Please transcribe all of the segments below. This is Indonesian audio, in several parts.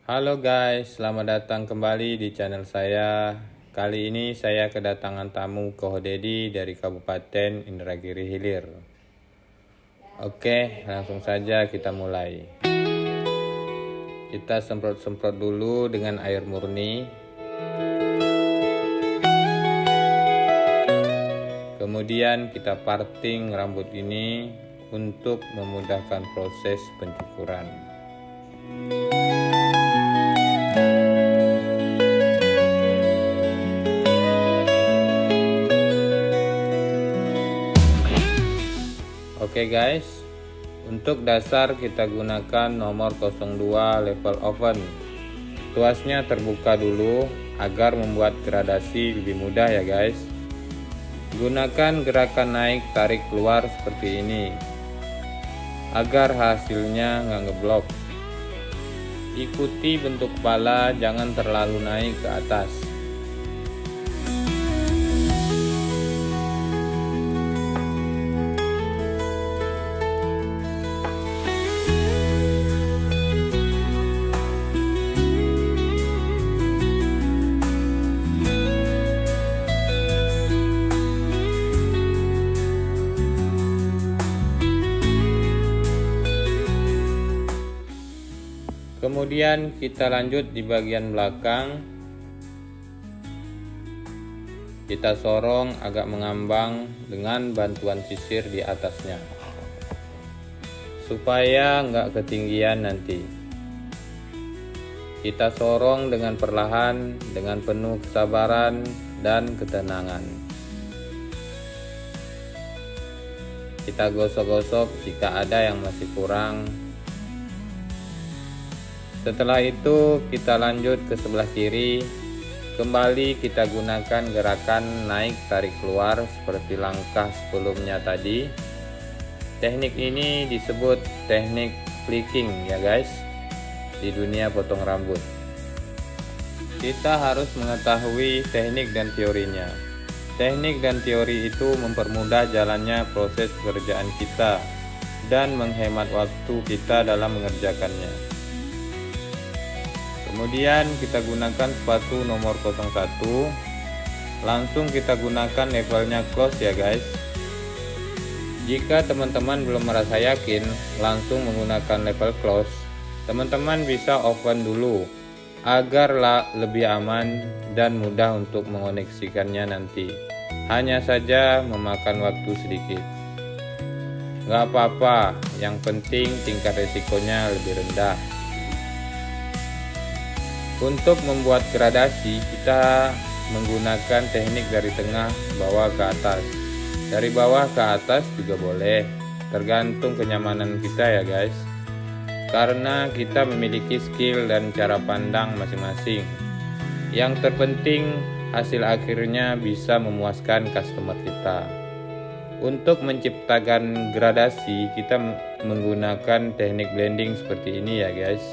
Halo guys, selamat datang kembali di channel saya. Kali ini saya kedatangan tamu Ko Dedi dari Kabupaten Indragiri Hilir. Oke, langsung saja kita mulai. Kita semprot-semprot dulu dengan air murni. Kemudian kita parting rambut ini untuk memudahkan proses pencukuran. Oke guys, untuk dasar kita gunakan nomor 02 level oven. Tuasnya terbuka dulu agar membuat gradasi lebih mudah ya guys. Gunakan gerakan naik tarik keluar seperti ini agar hasilnya nggak ngeblok. Ikuti bentuk kepala, jangan terlalu naik ke atas. Kemudian kita lanjut di bagian belakang. Kita sorong agak mengambang dengan bantuan sisir di atasnya, supaya nggak ketinggian nanti. Kita sorong dengan perlahan, dengan penuh kesabaran dan ketenangan. Kita gosok-gosok jika ada yang masih kurang. Setelah itu kita lanjut ke sebelah kiri. Kembali kita gunakan gerakan naik tarik keluar seperti langkah sebelumnya tadi. Teknik ini disebut teknik flicking ya guys, di dunia potong rambut. Kita harus mengetahui teknik dan teorinya. Teknik dan teori itu mempermudah jalannya proses pekerjaan kita dan menghemat waktu kita dalam mengerjakannya. Kemudian kita gunakan sepatu nomor 01. Langsung kita gunakan levelnya close ya guys. Jika teman-teman belum merasa yakin langsung menggunakan level close, teman-teman bisa open dulu agar lebih aman dan mudah untuk mengoneksikannya nanti. Hanya saja memakan waktu sedikit. Gak apa-apa, yang penting tingkat resikonya lebih rendah. Untuk membuat gradasi, kita menggunakan teknik dari tengah bawah ke atas. Dari bawah ke atas juga boleh, tergantung kenyamanan kita ya guys. Karena kita memiliki skill dan cara pandang masing-masing. Yang terpenting hasil akhirnya bisa memuaskan customer kita. Untuk menciptakan gradasi, kita menggunakan teknik blending seperti ini ya guys.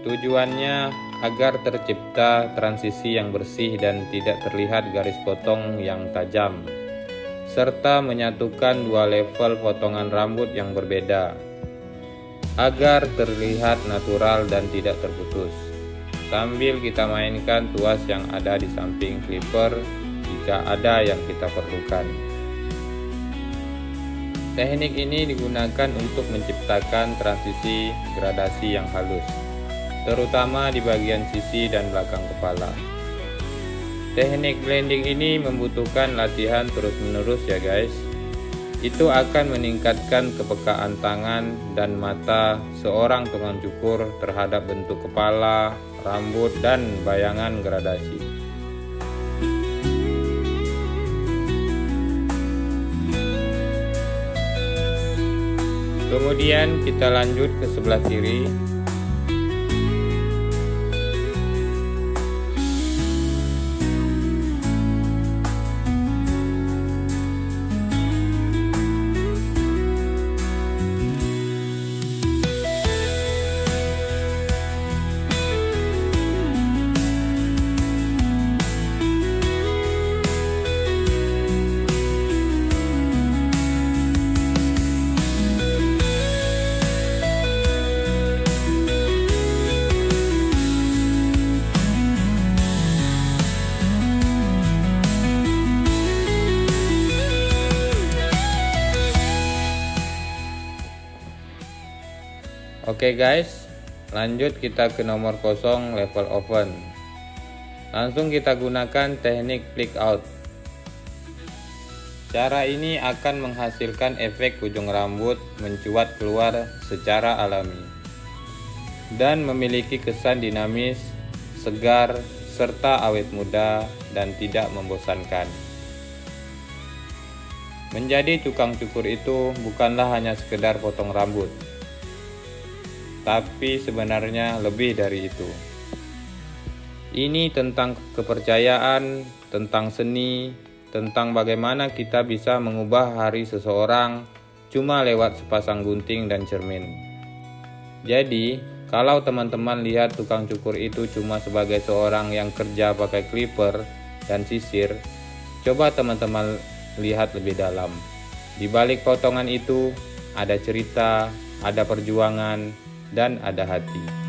Tujuannya agar tercipta transisi yang bersih dan tidak terlihat garis potong yang tajam, serta menyatukan dua level potongan rambut yang berbeda, agar terlihat natural dan tidak terputus. Sambil kita mainkan tuas yang ada di samping clipper jika ada yang kita perlukan. Teknik ini digunakan untuk menciptakan transisi gradasi yang halus, terutama di bagian sisi dan belakang kepala. Teknik blending ini membutuhkan latihan terus-menerus ya guys. Itu akan meningkatkan kepekaan tangan dan mata seorang tukang cukur terhadap bentuk kepala, rambut, dan bayangan gradasi. Kemudian kita lanjut ke sebelah kiri. Oke guys, lanjut kita ke nomor 0 level oven. Langsung kita gunakan teknik flick out. Cara ini akan menghasilkan efek ujung rambut mencuat keluar secara alami dan memiliki kesan dinamis, segar, serta awet muda dan tidak membosankan. Menjadi tukang cukur itu bukanlah hanya sekedar potong rambut, tapi sebenarnya lebih dari itu. Ini tentang kepercayaan, tentang seni, tentang bagaimana kita bisa mengubah hari seseorang cuma lewat sepasang gunting dan cermin. Jadi, kalau teman-teman lihat tukang cukur itu cuma sebagai seorang yang kerja pakai clipper dan sisir, coba teman-teman lihat lebih dalam. Di balik potongan itu ada cerita, ada perjuangan, dan ada hati.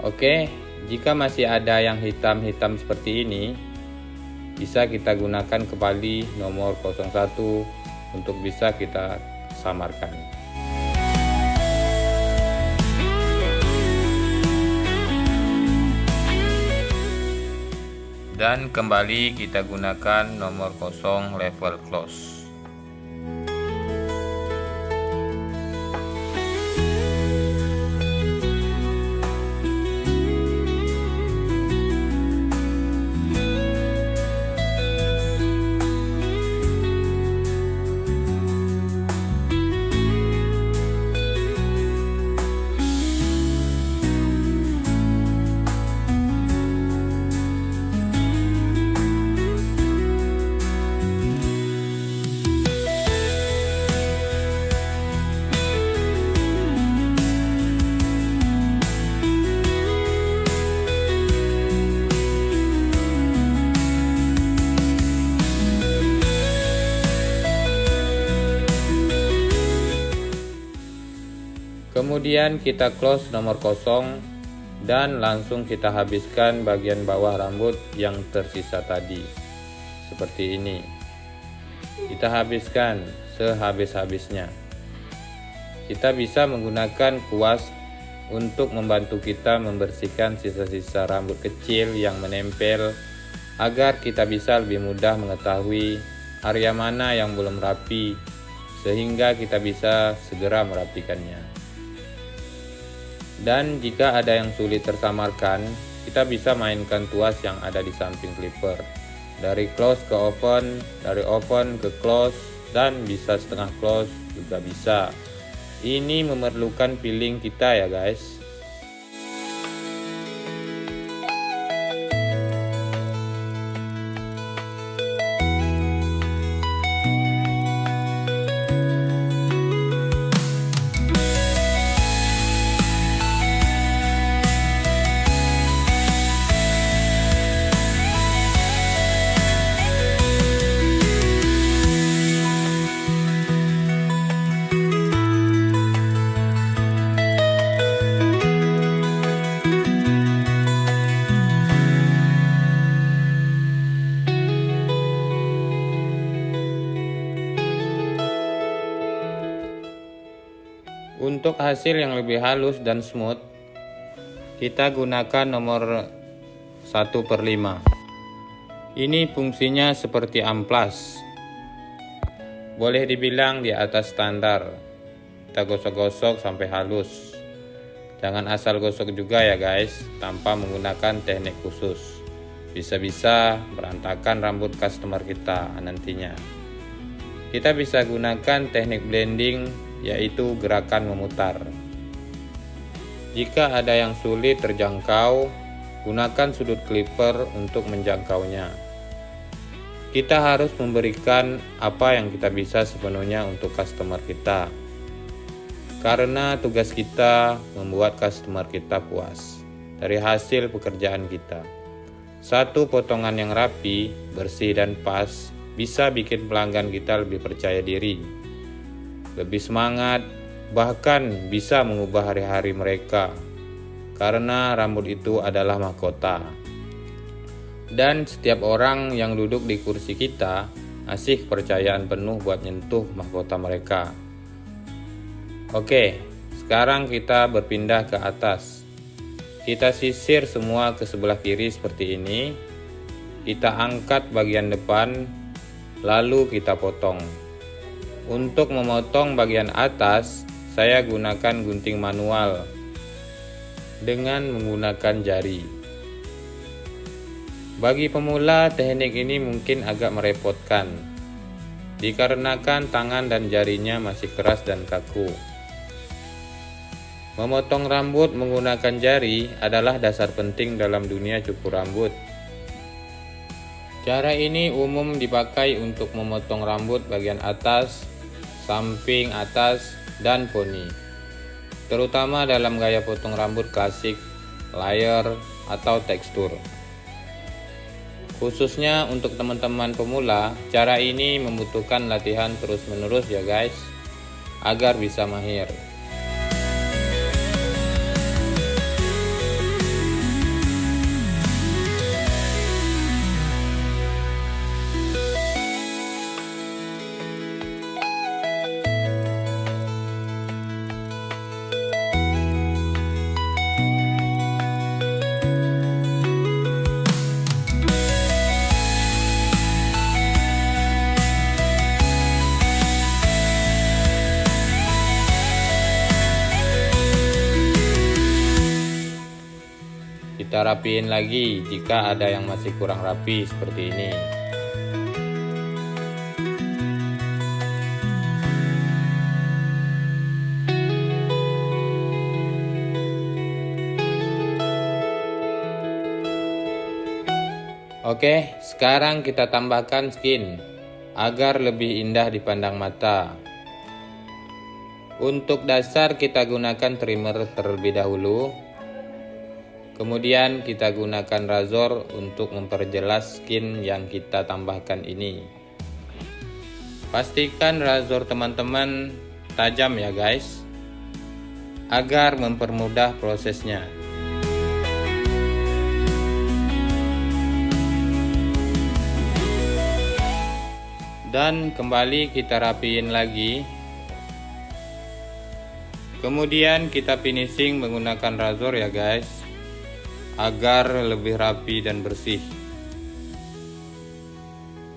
Oke, jika masih ada yang hitam-hitam seperti ini, bisa kita gunakan kembali nomor 01 untuk bisa kita samarkan. Dan kembali kita gunakan nomor 0 level close. Kemudian kita close nomor 0 dan langsung kita habiskan bagian bawah rambut yang tersisa tadi. Seperti ini. Kita habiskan sehabis-habisnya. Kita bisa menggunakan kuas untuk membantu kita membersihkan sisa-sisa rambut kecil yang menempel agar kita bisa lebih mudah mengetahui area mana yang belum rapi sehingga kita bisa segera merapikannya. Dan jika ada yang sulit tersamarkan, kita bisa mainkan tuas yang ada di samping clipper. Dari close ke open, dari open ke close, dan bisa setengah close juga bisa. Ini memerlukan feeling kita ya guys. Untuk hasil yang lebih halus dan smooth, kita gunakan nomor 1/5. Ini fungsinya seperti amplas. Boleh dibilang di atas standar. Kita gosok-gosok sampai halus. Jangan asal gosok juga ya guys, tanpa menggunakan teknik khusus. Bisa-bisa berantakan rambut customer kita nantinya. Kita bisa gunakan teknik blending, yaitu gerakan memutar. Jika ada yang sulit terjangkau, gunakan sudut clipper untuk menjangkaunya. Kita harus memberikan apa yang kita bisa sepenuhnya untuk customer kita, karena tugas kita membuat customer kita puas dari hasil pekerjaan kita. Satu potongan yang rapi, bersih dan pas bisa bikin pelanggan kita lebih percaya diri, lebih semangat, bahkan bisa mengubah hari-hari mereka, karena rambut itu adalah mahkota. Dan setiap orang yang duduk di kursi kita ngasih kepercayaan penuh buat nyentuh mahkota mereka. Oke, sekarang kita berpindah ke atas. Kita sisir semua ke sebelah kiri seperti ini. Kita angkat bagian depan, lalu kita potong. Untuk memotong bagian atas, saya gunakan gunting manual dengan menggunakan jari. Bagi pemula, teknik ini mungkin agak merepotkan, dikarenakan tangan dan jarinya masih keras dan kaku. Memotong rambut menggunakan jari adalah dasar penting dalam dunia cukur rambut. Cara ini umum dipakai untuk memotong rambut bagian atas, samping atas, dan poni, terutama dalam gaya potong rambut klasik, layer, atau tekstur. Khususnya untuk teman-teman pemula, cara ini membutuhkan latihan terus-menerus ya guys, agar bisa mahir. Kita rapiin lagi jika ada yang masih kurang rapi seperti ini. Oke, sekarang kita tambahkan skin agar lebih indah dipandang mata. Untuk dasar kita gunakan trimmer terlebih dahulu. Kemudian kita gunakan razor untuk memperjelas skin yang kita tambahkan ini. Pastikan razor teman-teman tajam ya guys, agar mempermudah prosesnya. Dan kembali kita rapiin lagi. Kemudian kita finishing menggunakan razor ya guys, agar lebih rapi dan bersih.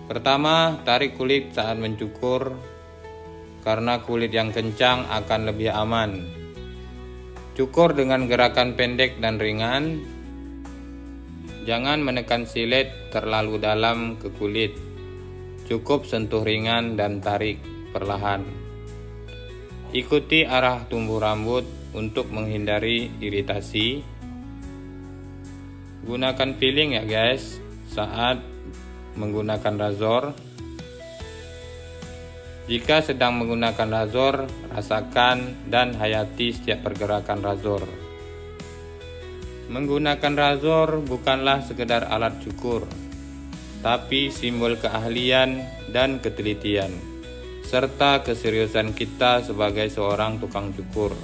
Pertama, tarik kulit saat mencukur, karena kulit yang kencang akan lebih aman. Cukur dengan gerakan pendek dan ringan. Jangan menekan silet terlalu dalam ke kulit. Cukup sentuh ringan dan tarik perlahan. Ikuti arah tumbuh rambut untuk menghindari iritasi. Gunakan feeling ya guys saat menggunakan razor. Jika sedang menggunakan razor, rasakan dan hayati setiap pergerakan razor. Menggunakan razor bukanlah sekedar alat cukur, tapi simbol keahlian dan ketelitian, serta keseriusan kita sebagai seorang tukang cukur.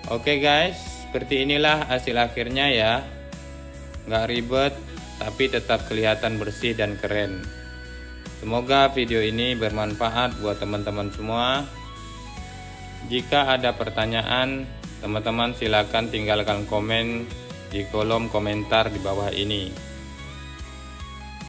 Oke guys, seperti inilah hasil akhirnya ya. Nggak ribet, tapi tetap kelihatan bersih dan keren. Semoga video ini bermanfaat buat teman-teman semua. Jika ada pertanyaan, teman-teman silakan tinggalkan komen di kolom komentar di bawah ini.